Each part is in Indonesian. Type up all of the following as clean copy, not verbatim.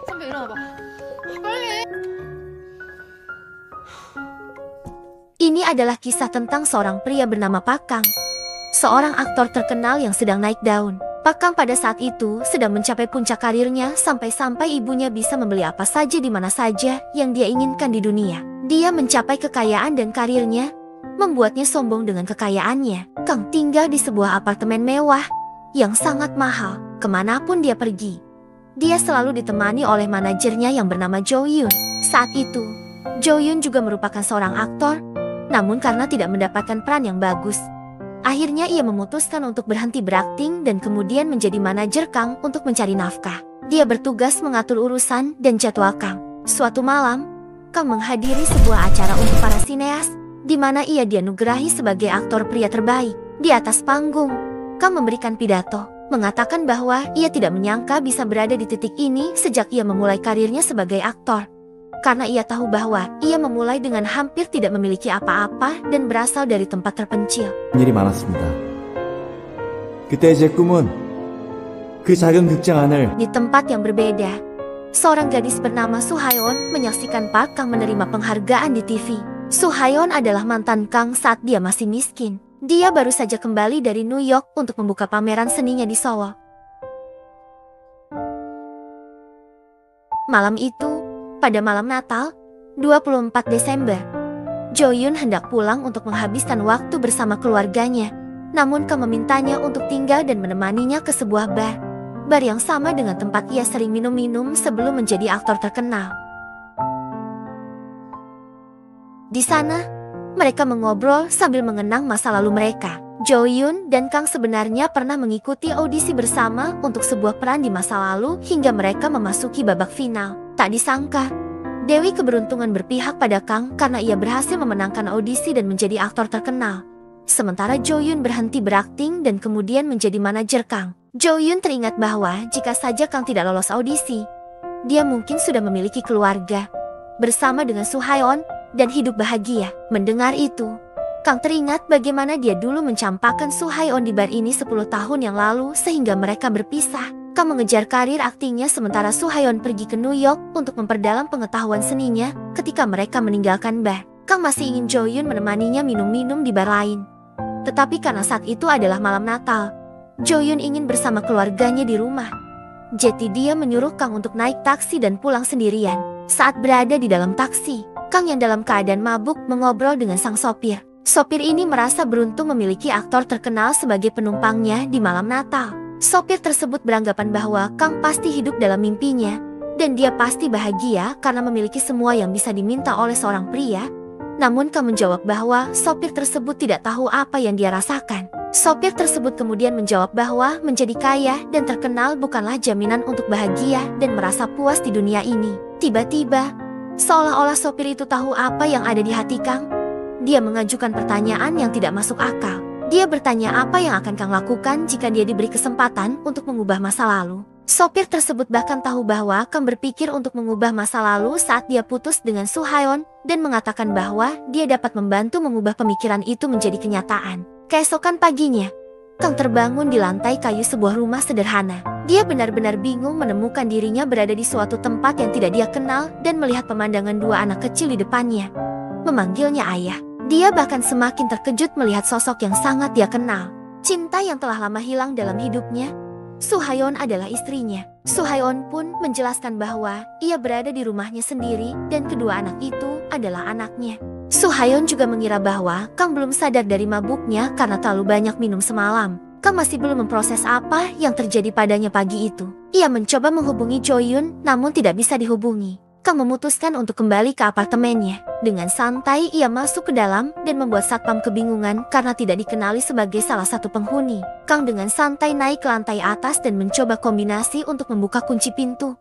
선배 일어나봐. 빨리. Ini adalah kisah tentang seorang pria bernama Pak Kang. Seorang aktor terkenal yang sedang naik daun. Pak Kang pada saat itu sedang mencapai puncak karirnya sampai-sampai ibunya bisa membeli apa saja di mana saja yang dia inginkan di dunia. Dia mencapai kekayaan dan karirnya membuatnya sombong dengan kekayaannya. Kang tinggal di sebuah apartemen mewah yang sangat mahal. Kemanapun dia pergi, dia selalu ditemani oleh manajernya yang bernama Jo Yun. Saat itu, Jo Yun juga merupakan seorang aktor, namun karena tidak mendapatkan peran yang bagus, akhirnya ia memutuskan untuk berhenti berakting dan kemudian menjadi manajer Kang untuk mencari nafkah. Dia bertugas mengatur urusan dan jadwal Kang. Suatu malam, Kang menghadiri sebuah acara untuk para sineas, di mana ia dianugerahi sebagai aktor pria terbaik. Di atas panggung, Kang memberikan pidato, mengatakan bahwa ia tidak menyangka bisa berada di titik ini sejak ia memulai karirnya sebagai aktor. Karena ia tahu bahwa ia memulai dengan hampir tidak memiliki apa-apa dan berasal dari tempat terpencil. 일이 많았습니다. 그때 제 꿈은 그 작은 극장 안을 Di tempat yang berbeda, seorang gadis bernama Suhayon menyaksikan Pak Kang menerima penghargaan di TV. Suhayon adalah mantan Kang saat dia masih miskin. Dia baru saja kembali dari New York untuk membuka pameran seninya di Seoul. Malam itu, pada malam Natal, 24 Desember, Jo Yun hendak pulang untuk menghabiskan waktu bersama keluarganya. Namun Kang memintanya untuk tinggal dan menemaninya ke sebuah bar. Bar yang sama dengan tempat ia sering minum-minum sebelum menjadi aktor terkenal. Di sana, mereka mengobrol sambil mengenang masa lalu mereka. Jo Yun dan Kang sebenarnya pernah mengikuti audisi bersama untuk sebuah peran di masa lalu hingga mereka memasuki babak final. Tak disangka, Dewi keberuntungan berpihak pada Kang karena ia berhasil memenangkan audisi dan menjadi aktor terkenal. Sementara Jo Yun berhenti berakting dan kemudian menjadi manajer Kang. Jo Yun teringat bahwa jika saja Kang tidak lolos audisi, dia mungkin sudah memiliki keluarga bersama dengan Suhayon dan hidup bahagia. Mendengar itu, Kang teringat bagaimana dia dulu mencampakkan Suhayon di bar ini 10 tahun yang lalu sehingga mereka berpisah. Kang mengejar karir aktingnya sementara Suhayon pergi ke New York untuk memperdalam pengetahuan seninya. Ketika mereka meninggalkan bar, Kang masih ingin Jo Yun menemaninya minum-minum di bar lain. Tetapi karena saat itu adalah malam Natal, Jo Yun ingin bersama keluarganya di rumah. Jadi dia menyuruh Kang untuk naik taksi dan pulang sendirian. Saat berada di dalam taksi, Kang yang dalam keadaan mabuk mengobrol dengan sang sopir. Sopir ini merasa beruntung memiliki aktor terkenal sebagai penumpangnya di malam Natal. Sopir tersebut beranggapan bahwa Kang pasti hidup dalam mimpinya, dan dia pasti bahagia karena memiliki semua yang bisa diminta oleh seorang pria. Namun Kang menjawab bahwa sopir tersebut tidak tahu apa yang dia rasakan. Sopir tersebut kemudian menjawab bahwa menjadi kaya dan terkenal bukanlah jaminan untuk bahagia dan merasa puas di dunia ini. Tiba-tiba, seolah-olah sopir itu tahu apa yang ada di hati Kang. Dia mengajukan pertanyaan yang tidak masuk akal. Dia bertanya apa yang akan Kang lakukan jika dia diberi kesempatan untuk mengubah masa lalu. Sopir tersebut bahkan tahu bahwa Kang berpikir untuk mengubah masa lalu saat dia putus dengan Suhayon dan mengatakan bahwa dia dapat membantu mengubah pemikiran itu menjadi kenyataan. Keesokan paginya, Kang terbangun di lantai kayu sebuah rumah sederhana. Dia benar-benar bingung menemukan dirinya berada di suatu tempat yang tidak dia kenal dan melihat pemandangan dua anak kecil di depannya. Memanggilnya ayah. Dia bahkan semakin terkejut melihat sosok yang sangat dia kenal. Cinta yang telah lama hilang dalam hidupnya, Suhayon adalah istrinya. Suhayon pun menjelaskan bahwa ia berada di rumahnya sendiri dan kedua anak itu adalah anaknya. Suhayon juga mengira bahwa Kang belum sadar dari mabuknya karena terlalu banyak minum semalam. Kang masih belum memproses apa yang terjadi padanya pagi itu. Ia mencoba menghubungi Jo Yun namun tidak bisa dihubungi. Kang memutuskan untuk kembali ke apartemennya. Dengan santai ia masuk ke dalam dan membuat satpam kebingungan karena tidak dikenali sebagai salah satu penghuni. Kang dengan santai naik ke lantai atas dan mencoba kombinasi untuk membuka kunci pintu.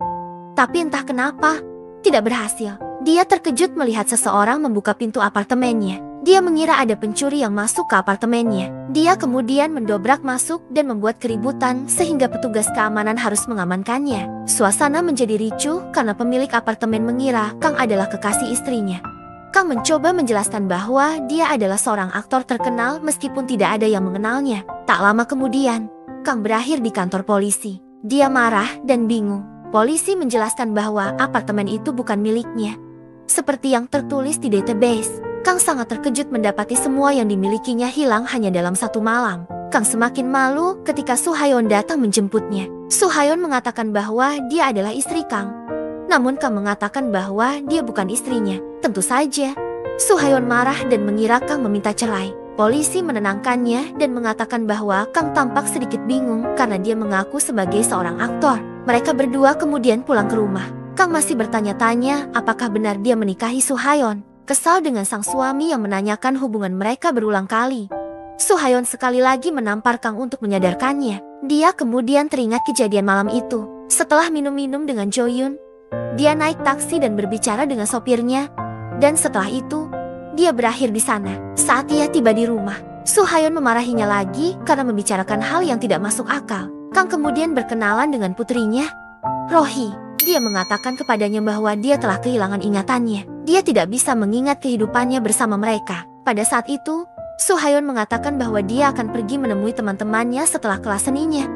Tapi entah kenapa, tidak berhasil. Dia terkejut melihat seseorang membuka pintu apartemennya. Dia mengira ada pencuri yang masuk ke apartemennya. Dia kemudian mendobrak masuk dan membuat keributan sehingga petugas keamanan harus mengamankannya. Suasana menjadi ricuh karena pemilik apartemen mengira Kang adalah kekasih istrinya. Kang mencoba menjelaskan bahwa dia adalah seorang aktor terkenal meskipun tidak ada yang mengenalnya. Tak lama kemudian, Kang berakhir di kantor polisi. Dia marah dan bingung. Polisi menjelaskan bahwa apartemen itu bukan miliknya. Seperti yang tertulis di database, Kang sangat terkejut mendapati semua yang dimilikinya hilang hanya dalam satu malam. Kang semakin malu ketika Soo-hayon datang menjemputnya. Soo-hayon mengatakan bahwa dia adalah istri Kang. Namun Kang mengatakan bahwa dia bukan istrinya. Tentu saja, Soo-hayon marah dan mengira Kang meminta cerai. Polisi menenangkannya dan mengatakan bahwa Kang tampak sedikit bingung karena dia mengaku sebagai seorang aktor. Mereka berdua kemudian pulang ke rumah. Kang masih bertanya-tanya apakah benar dia menikahi Soo-hayon. Kesal dengan sang suami yang menanyakan hubungan mereka berulang kali. Soo-hayon sekali lagi menampar Kang untuk menyadarkannya. Dia kemudian teringat kejadian malam itu. Setelah minum-minum dengan Jo-yoon, dia naik taksi dan berbicara dengan sopirnya. Dan setelah itu, dia berakhir di sana. Saat ia tiba di rumah, Soo-hayon memarahinya lagi karena membicarakan hal yang tidak masuk akal. Kang kemudian berkenalan dengan putrinya, Rohi. Dia mengatakan kepadanya bahwa dia telah kehilangan ingatannya. Dia tidak bisa mengingat kehidupannya bersama mereka. Pada saat itu, Soo-hayon mengatakan bahwa dia akan pergi menemui teman-temannya setelah kelas seninya.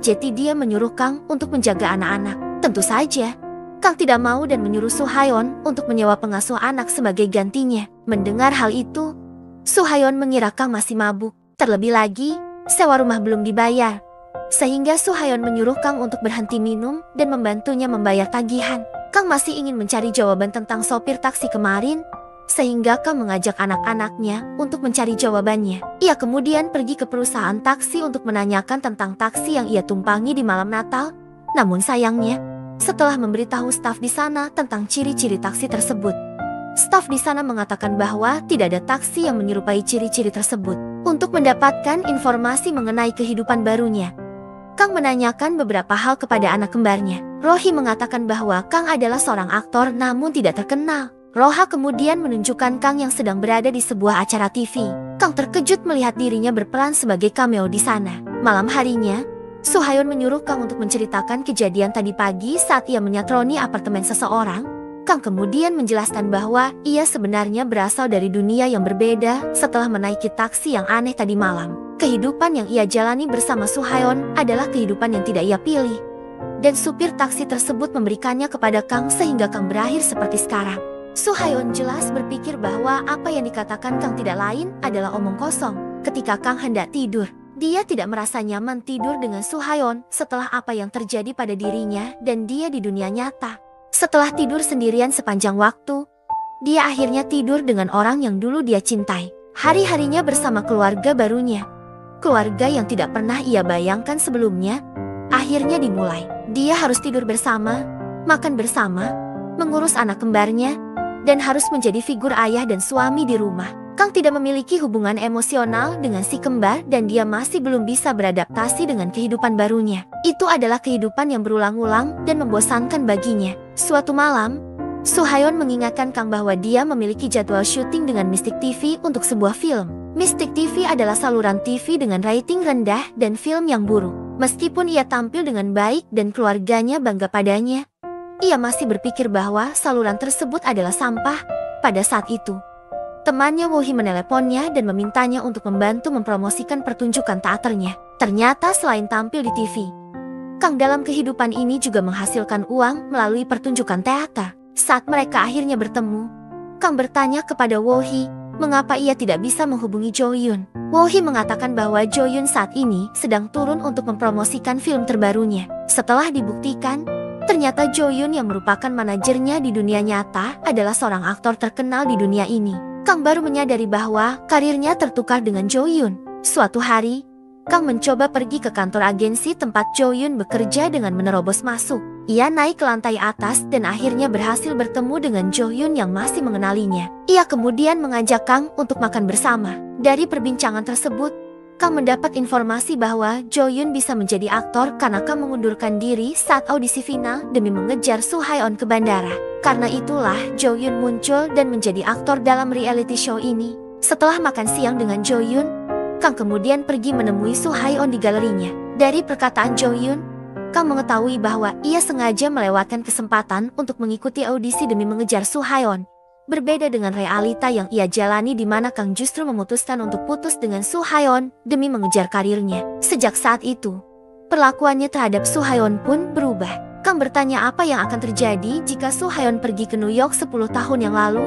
Jadi dia menyuruh Kang untuk menjaga anak-anak. Tentu saja, Kang tidak mau dan menyuruh Soo-hayon untuk menyewa pengasuh anak sebagai gantinya. Mendengar hal itu, Soo-hayon mengira Kang masih mabuk. Terlebih lagi, sewa rumah belum dibayar. Sehingga Soo-hayon menyuruh Kang untuk berhenti minum dan membantunya membayar tagihan. Kang masih ingin mencari jawaban tentang sopir taksi kemarin, sehingga Kang mengajak anak-anaknya untuk mencari jawabannya. Ia kemudian pergi ke perusahaan taksi untuk menanyakan tentang taksi yang ia tumpangi di malam Natal. Namun sayangnya, setelah memberitahu staf di sana tentang ciri-ciri taksi tersebut, staf di sana mengatakan bahwa tidak ada taksi yang menyerupai ciri-ciri tersebut. Untuk mendapatkan informasi mengenai kehidupan barunya, Kang menanyakan beberapa hal kepada anak kembarnya. Rohi mengatakan bahwa Kang adalah seorang aktor namun tidak terkenal. Roha kemudian menunjukkan Kang yang sedang berada di sebuah acara TV. Kang terkejut melihat dirinya berperan sebagai cameo di sana. Malam harinya, Soo-hayon menyuruh Kang untuk menceritakan kejadian tadi pagi saat ia menyatroni apartemen seseorang. Kang kemudian menjelaskan bahwa ia sebenarnya berasal dari dunia yang berbeda setelah menaiki taksi yang aneh tadi malam. Kehidupan yang ia jalani bersama Soo-hayon adalah kehidupan yang tidak ia pilih. Dan supir taksi tersebut memberikannya kepada Kang sehingga Kang berakhir seperti sekarang. Soo-hayon jelas berpikir bahwa apa yang dikatakan Kang tidak lain adalah omong kosong. Ketika Kang hendak tidur, dia tidak merasa nyaman tidur dengan Soo-hayon setelah apa yang terjadi pada dirinya dan dia di dunia nyata. Setelah tidur sendirian sepanjang waktu, dia akhirnya tidur dengan orang yang dulu dia cintai. Hari-harinya bersama keluarga barunya, keluarga yang tidak pernah ia bayangkan sebelumnya, akhirnya dimulai. Dia harus tidur bersama, makan bersama, mengurus anak kembarnya, dan harus menjadi figur ayah dan suami di rumah. Kang tidak memiliki hubungan emosional dengan si kembar dan dia masih belum bisa beradaptasi dengan kehidupan barunya. Itu adalah kehidupan yang berulang-ulang dan membosankan baginya. Suatu malam, Soo-hayon mengingatkan Kang bahwa dia memiliki jadwal syuting dengan Mystic TV untuk sebuah film. Mystic TV adalah saluran TV dengan rating rendah dan film yang buruk. Meskipun ia tampil dengan baik dan keluarganya bangga padanya, ia masih berpikir bahwa saluran tersebut adalah sampah. Pada saat itu, temannya Wohi meneleponnya dan memintanya untuk membantu mempromosikan pertunjukan teaternya. Ternyata selain tampil di TV, Kang dalam kehidupan ini juga menghasilkan uang melalui pertunjukan teater. Saat mereka akhirnya bertemu, Kang bertanya kepada Wohi, mengapa ia tidak bisa menghubungi Jo-yoon. Wohi mengatakan bahwa Jo-yoon saat ini sedang turun untuk mempromosikan film terbarunya. Setelah dibuktikan, ternyata Jo-yoon yang merupakan manajernya di dunia nyata adalah seorang aktor terkenal di dunia ini. Kang baru menyadari bahwa karirnya tertukar dengan Jo-yoon. Suatu hari, Kang mencoba pergi ke kantor agensi tempat Jo-yoon bekerja dengan menerobos masuk. Ia naik ke lantai atas dan akhirnya berhasil bertemu dengan Jo-yoon yang masih mengenalinya. Ia kemudian mengajak Kang untuk makan bersama. Dari perbincangan tersebut, Kang mendapat informasi bahwa Jo-yoon bisa menjadi aktor karena Kang mengundurkan diri saat audisi final demi mengejar Soo-hayon ke bandara. Karena itulah Jo-yoon muncul dan menjadi aktor dalam reality show ini. Setelah makan siang dengan Jo-yoon, Kang kemudian pergi menemui Soo-hayon di galerinya. Dari perkataan Jo-yoon, Kang mengetahui bahwa ia sengaja melewatkan kesempatan untuk mengikuti audisi demi mengejar Soo-hayon. Berbeda dengan realita yang ia jalani di mana Kang justru memutuskan untuk putus dengan Soo-hayon demi mengejar karirnya. Sejak saat itu, perlakuannya terhadap Soo-hayon pun berubah. Kang bertanya apa yang akan terjadi jika Su Hayon pergi ke New York 10 tahun yang lalu.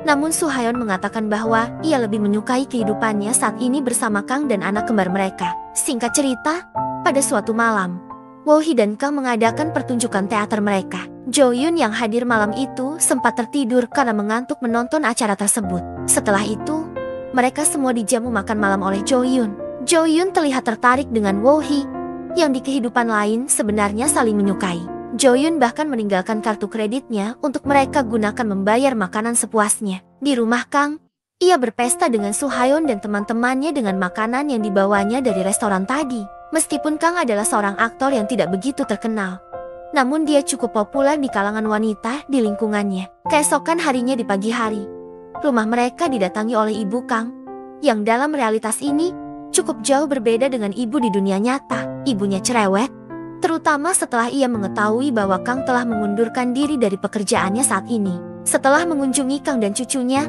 Namun Su Hayon mengatakan bahwa ia lebih menyukai kehidupannya saat ini bersama Kang dan anak kembar mereka. Singkat cerita, pada suatu malam, Wo-hee dan Kang mengadakan pertunjukan teater mereka. Jo-yoon yang hadir malam itu sempat tertidur karena mengantuk menonton acara tersebut. Setelah itu, mereka semua dijamu makan malam oleh Jo-yoon. Jo-yoon terlihat tertarik dengan Wo-hee, yang di kehidupan lain sebenarnya saling menyukai. Jo-yoon bahkan meninggalkan kartu kreditnya untuk mereka gunakan membayar makanan sepuasnya. Di rumah Kang, ia berpesta dengan Su Hayon dan teman-temannya dengan makanan yang dibawanya dari restoran tadi. Meskipun Kang adalah seorang aktor yang tidak begitu terkenal, namun dia cukup populer di kalangan wanita di lingkungannya. Keesokan harinya di pagi hari, rumah mereka didatangi oleh ibu Kang, yang dalam realitas ini cukup jauh berbeda dengan ibu di dunia nyata. Ibunya cerewet, terutama setelah ia mengetahui bahwa Kang telah mengundurkan diri dari pekerjaannya saat ini. Setelah mengunjungi Kang dan cucunya,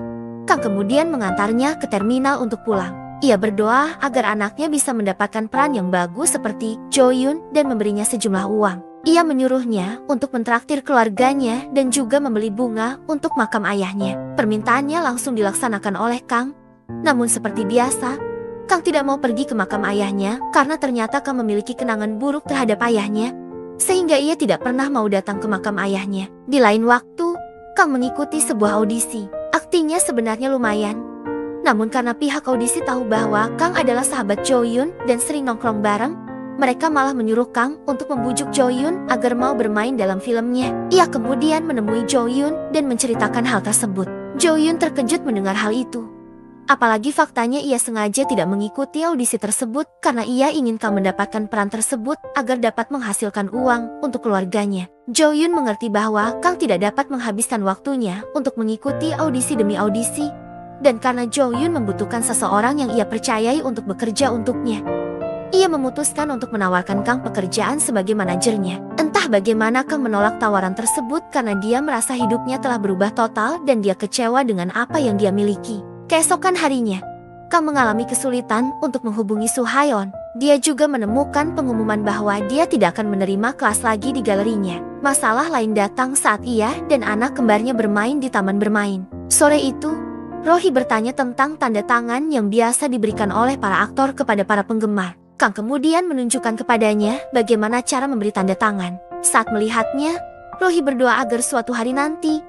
Kang kemudian mengantarnya ke terminal untuk pulang. Ia berdoa agar anaknya bisa mendapatkan peran yang bagus seperti Jo-yoon dan memberinya sejumlah uang. Ia menyuruhnya untuk mentraktir keluarganya dan juga membeli bunga untuk makam ayahnya. Permintaannya langsung dilaksanakan oleh Kang. Namun seperti biasa, Kang tidak mau pergi ke makam ayahnya karena ternyata Kang memiliki kenangan buruk terhadap ayahnya, sehingga ia tidak pernah mau datang ke makam ayahnya. Di lain waktu, Kang mengikuti sebuah audisi. Aktingnya sebenarnya lumayan. Namun karena pihak audisi tahu bahwa Kang adalah sahabat Jo-yoon dan sering nongkrong bareng, mereka malah menyuruh Kang untuk membujuk Jo-yoon agar mau bermain dalam filmnya. Ia kemudian menemui Jo-yoon dan menceritakan hal tersebut. Jo-yoon terkejut mendengar hal itu. Apalagi faktanya ia sengaja tidak mengikuti audisi tersebut karena ia ingin Kang mendapatkan peran tersebut agar dapat menghasilkan uang untuk keluarganya. Jo-yoon mengerti bahwa Kang tidak dapat menghabiskan waktunya untuk mengikuti audisi demi audisi, dan karena Jo-yoon membutuhkan seseorang yang ia percayai untuk bekerja untuknya, ia memutuskan untuk menawarkan Kang pekerjaan sebagai manajernya. Entah bagaimana Kang menolak tawaran tersebut karena dia merasa hidupnya telah berubah total dan dia kecewa dengan apa yang dia miliki. Keesokan harinya, Kang mengalami kesulitan untuk menghubungi Su Hayon. Dia juga menemukan pengumuman bahwa dia tidak akan menerima kelas lagi di galerinya. Masalah lain datang saat ia dan anak kembarnya bermain di taman bermain. Sore itu, Rohee bertanya tentang tanda tangan yang biasa diberikan oleh para aktor kepada para penggemar. Kang kemudian menunjukkan kepadanya bagaimana cara memberi tanda tangan. Saat melihatnya, Rohee berdoa agar suatu hari nanti,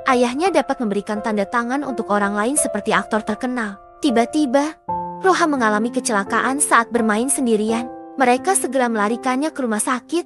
ayahnya dapat memberikan tanda tangan untuk orang lain seperti aktor terkenal. Tiba-tiba, Roha mengalami kecelakaan saat bermain sendirian. Mereka segera melarikannya ke rumah sakit.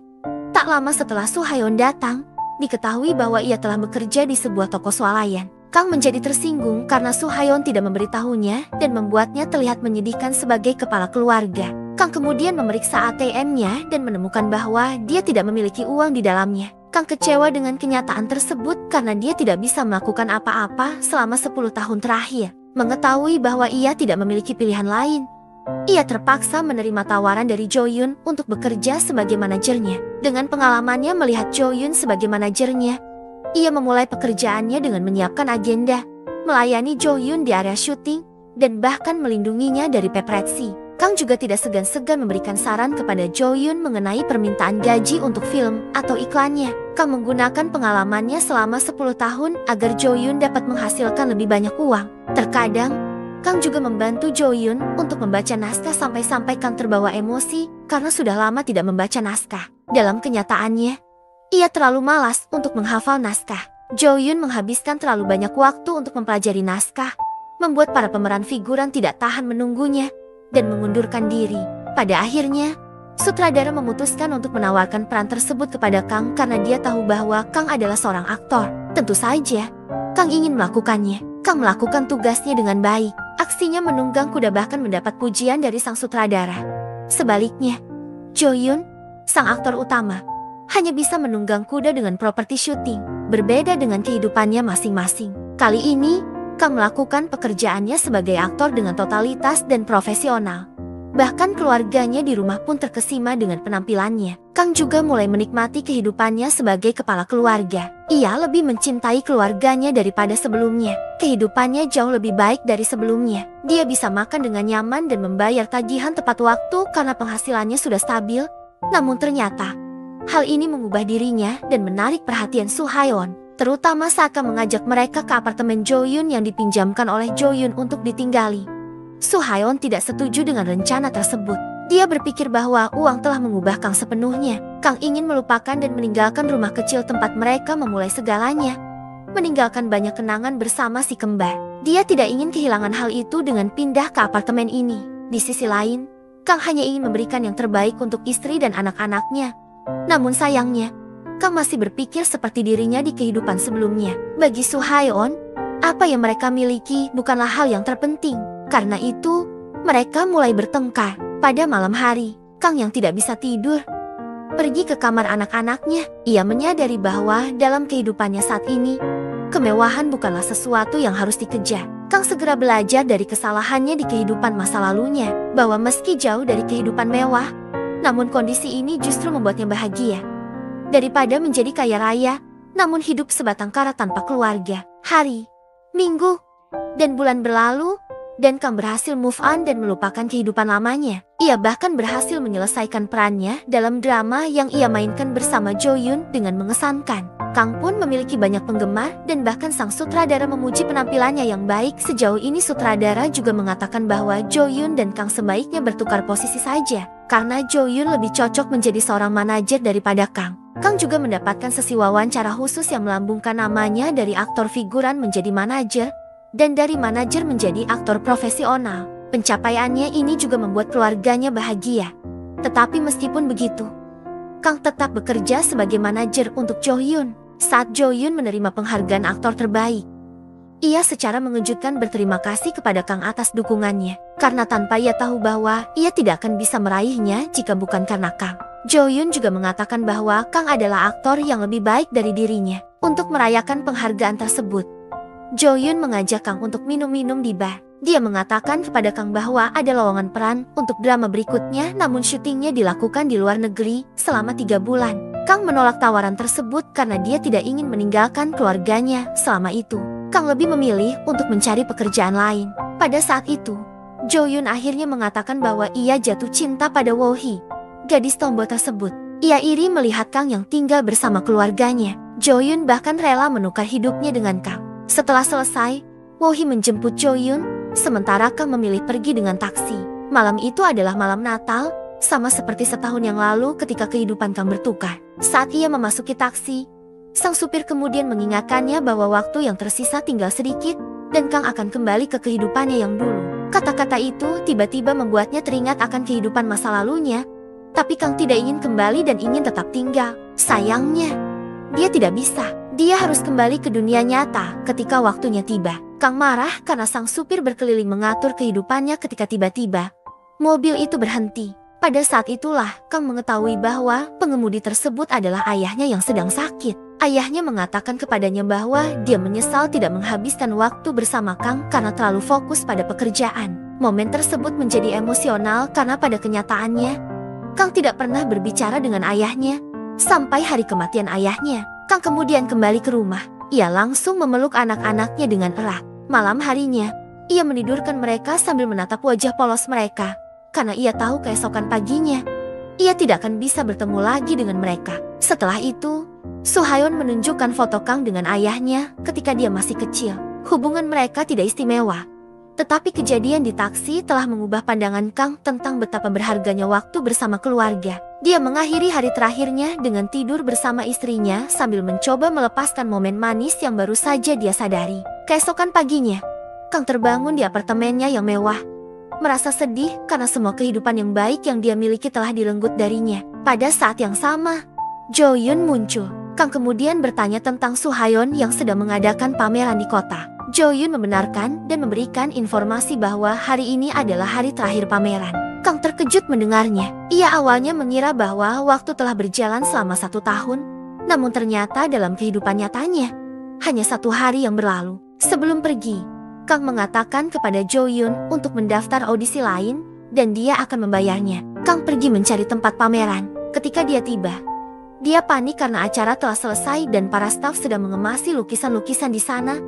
Tak lama setelah Su Hayon datang, diketahui bahwa ia telah bekerja di sebuah toko swalayan. Kang menjadi tersinggung karena Su Hayon tidak memberitahunya dan membuatnya terlihat menyedihkan sebagai kepala keluarga. Kang kemudian memeriksa ATM-nya dan menemukan bahwa dia tidak memiliki uang di dalamnya. Kang kecewa dengan kenyataan tersebut karena dia tidak bisa melakukan apa-apa selama 10 tahun terakhir. Mengetahui bahwa ia tidak memiliki pilihan lain, ia terpaksa menerima tawaran dari Jo-yoon untuk bekerja sebagai manajernya. Dengan pengalamannya melihat Jo-yoon sebagai manajernya, ia memulai pekerjaannya dengan menyiapkan agenda, melayani Jo-yoon di area syuting, dan bahkan melindunginya dari paparazzi. Kang juga tidak segan-segan memberikan saran kepada Jo-yoon mengenai permintaan gaji untuk film atau iklannya. Kang menggunakan pengalamannya selama 10 tahun agar Jo-yoon dapat menghasilkan lebih banyak uang. Terkadang, Kang juga membantu Jo-yoon untuk membaca naskah sampai-sampai Kang terbawa emosi karena sudah lama tidak membaca naskah. Dalam kenyataannya, ia terlalu malas untuk menghafal naskah. Jo-yoon menghabiskan terlalu banyak waktu untuk mempelajari naskah, membuat para pemeran figuran tidak tahan menunggunya dan mengundurkan diri. Pada akhirnya, sutradara memutuskan untuk menawarkan peran tersebut kepada Kang karena dia tahu bahwa Kang adalah seorang aktor. Tentu saja, Kang ingin melakukannya. Kang melakukan tugasnya dengan baik. Aksinya menunggang kuda bahkan mendapat pujian dari sang sutradara. Sebaliknya, Jo-yoon, sang aktor utama, hanya bisa menunggang kuda dengan properti syuting, berbeda dengan kehidupannya masing-masing. Kali ini, Kang melakukan pekerjaannya sebagai aktor dengan totalitas dan profesional. Bahkan keluarganya di rumah pun terkesima dengan penampilannya. Kang juga mulai menikmati kehidupannya sebagai kepala keluarga. Ia lebih mencintai keluarganya daripada sebelumnya. Kehidupannya jauh lebih baik dari sebelumnya. Dia bisa makan dengan nyaman dan membayar tagihan tepat waktu karena penghasilannya sudah stabil. Namun ternyata, Hal ini mengubah dirinya dan menarik perhatian Soo-hyun, terutama saat Kang mengajak mereka ke apartemen Jo-yun yang dipinjamkan oleh Jo-yun untuk ditinggali. Soo-hyun tidak setuju dengan rencana tersebut. Dia berpikir bahwa uang telah mengubah Kang sepenuhnya. Kang ingin melupakan dan meninggalkan rumah kecil tempat mereka memulai segalanya. Meninggalkan banyak kenangan bersama si kembar. Dia tidak ingin kehilangan hal itu dengan pindah ke apartemen ini. Di sisi lain, Kang hanya ingin memberikan yang terbaik untuk istri dan anak-anaknya. Namun sayangnya, Kang masih berpikir seperti dirinya di kehidupan sebelumnya. Bagi Soo-hyun, apa yang mereka miliki bukanlah hal yang terpenting. Karena itu, mereka mulai bertengkar. Pada malam hari, Kang yang tidak bisa tidur pergi ke kamar anak-anaknya. Ia menyadari bahwa dalam kehidupannya saat ini, kemewahan bukanlah sesuatu yang harus dikejar. Kang segera belajar dari kesalahannya di kehidupan masa lalunya, bahwa meski jauh dari kehidupan mewah, namun kondisi ini justru membuatnya bahagia. Daripada menjadi kaya raya, namun hidup sebatang kara tanpa keluarga. Hari, minggu, dan bulan berlalu, dan Kang berhasil move on dan melupakan kehidupan lamanya. Ia bahkan berhasil menyelesaikan perannya dalam drama yang ia mainkan bersama Jo-yun dengan mengesankan. Kang pun memiliki banyak penggemar dan bahkan sang sutradara memuji penampilannya yang baik. Sejauh ini sutradara juga mengatakan bahwa Jo-yun dan Kang sebaiknya bertukar posisi saja, karena Jo-yun lebih cocok menjadi seorang manajer daripada Kang. Kang juga mendapatkan sesi wawancara khusus yang melambungkan namanya dari aktor figuran menjadi manajer, dan dari manajer menjadi aktor profesional. Pencapaiannya ini juga membuat keluarganya bahagia. Tetapi meskipun begitu, Kang tetap bekerja sebagai manajer untuk Jo-hyun. Saat Jo-hyun menerima penghargaan aktor terbaik, ia secara mengejutkan berterima kasih kepada Kang atas dukungannya. Karena tanpa ia tahu bahwa ia tidak akan bisa meraihnya jika bukan karena Kang. Jo-hyun juga mengatakan bahwa Kang adalah aktor yang lebih baik dari dirinya. Untuk merayakan penghargaan tersebut, Jo-hyun mengajak Kang untuk minum-minum di bar. Dia mengatakan kepada Kang bahwa ada lowongan peran untuk drama berikutnya, namun syutingnya dilakukan di luar negeri selama 3 bulan. Kang menolak tawaran tersebut karena dia tidak ingin meninggalkan keluarganya selama itu. Kang lebih memilih untuk mencari pekerjaan lain. Pada saat itu, Jo-hyun akhirnya mengatakan bahwa ia jatuh cinta pada Wo-hee, gadis tomboy tersebut. Ia iri melihat Kang yang tinggal bersama keluarganya. Jo-hyun bahkan rela menukar hidupnya dengan Kang. Setelah selesai, Wo-hee menjemput Jo-hyun, sementara Kang memilih pergi dengan taksi. Malam itu adalah malam Natal, sama seperti setahun yang lalu ketika kehidupan Kang bertukar. Saat ia memasuki taksi, sang supir kemudian mengingatkannya bahwa waktu yang tersisa tinggal sedikit, dan Kang akan kembali ke kehidupannya yang dulu. Kata-kata itu tiba-tiba membuatnya teringat akan kehidupan masa lalunya, tapi Kang tidak ingin kembali dan ingin tetap tinggal. Sayangnya, dia tidak bisa. Dia harus kembali ke dunia nyata ketika waktunya tiba. Kang marah karena sang supir berkeliling mengatur kehidupannya ketika tiba-tiba mobil itu berhenti. Pada saat itulah Kang mengetahui bahwa pengemudi tersebut adalah ayahnya yang sedang sakit. Ayahnya mengatakan kepadanya bahwa dia menyesal tidak menghabiskan waktu bersama Kang karena terlalu fokus pada pekerjaan. Momen tersebut menjadi emosional karena pada kenyataannya, Kang tidak pernah berbicara dengan ayahnya sampai hari kematian ayahnya. Kang kemudian kembali ke rumah. Ia langsung memeluk anak-anaknya dengan erat. Malam harinya, ia menidurkan mereka sambil menatap wajah polos mereka. Karena ia tahu keesokan paginya, ia tidak akan bisa bertemu lagi dengan mereka. Setelah itu, Soo-hyun menunjukkan foto Kang dengan ayahnya ketika dia masih kecil. Hubungan mereka tidak istimewa. Tetapi kejadian di taksi telah mengubah pandangan Kang tentang betapa berharganya waktu bersama keluarga. Dia mengakhiri hari terakhirnya dengan tidur bersama istrinya sambil mencoba melepaskan momen manis yang baru saja dia sadari. Keesokan paginya, Kang terbangun di apartemennya yang mewah. Merasa sedih karena semua kehidupan yang baik yang dia miliki telah direnggut darinya. Pada saat yang sama, Jo-hyun muncul. Kang kemudian bertanya tentang Soo-hyun yang sedang mengadakan pameran di kota. Jo-hyun membenarkan dan memberikan informasi bahwa hari ini adalah hari terakhir pameran. Kang terkejut mendengarnya. Ia awalnya mengira bahwa waktu telah berjalan selama 1 tahun, namun ternyata dalam kehidupan nyatanya, hanya 1 hari yang berlalu. Sebelum pergi, Kang mengatakan kepada Jo-hyun untuk mendaftar audisi lain, dan dia akan membayarnya. Kang pergi mencari tempat pameran. Ketika dia tiba, dia panik karena acara telah selesai dan para staf sedang mengemasi lukisan-lukisan di sana.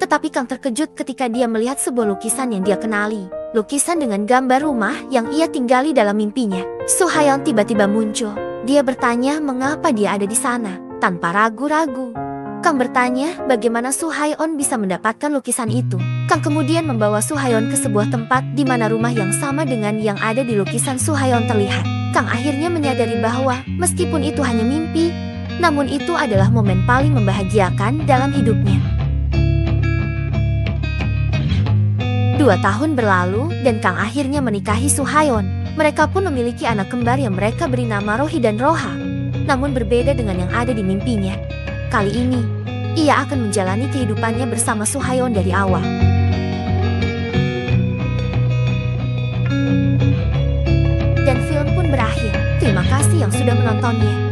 Tetapi Kang terkejut ketika dia melihat sebuah lukisan yang dia kenali. Lukisan dengan gambar rumah yang ia tinggali dalam mimpinya. Soo-hyun tiba-tiba muncul. Dia bertanya mengapa dia ada di sana, tanpa ragu-ragu. Kang bertanya bagaimana Su Haeon bisa mendapatkan lukisan itu. Kang kemudian membawa Su Haeon ke sebuah tempat di mana rumah yang sama dengan yang ada di lukisan Su Haeon terlihat. Kang akhirnya menyadari bahwa meskipun itu hanya mimpi, namun itu adalah momen paling membahagiakan dalam hidupnya. 2 tahun berlalu dan Kang akhirnya menikahi Su Haeon. Mereka pun memiliki anak kembar yang mereka beri nama Rohi dan Roha. Namun berbeda dengan yang ada di mimpinya. Kali ini, ia akan menjalani kehidupannya bersama Su Haeon dari awal. Dan film pun berakhir. Terima kasih yang sudah menontonnya.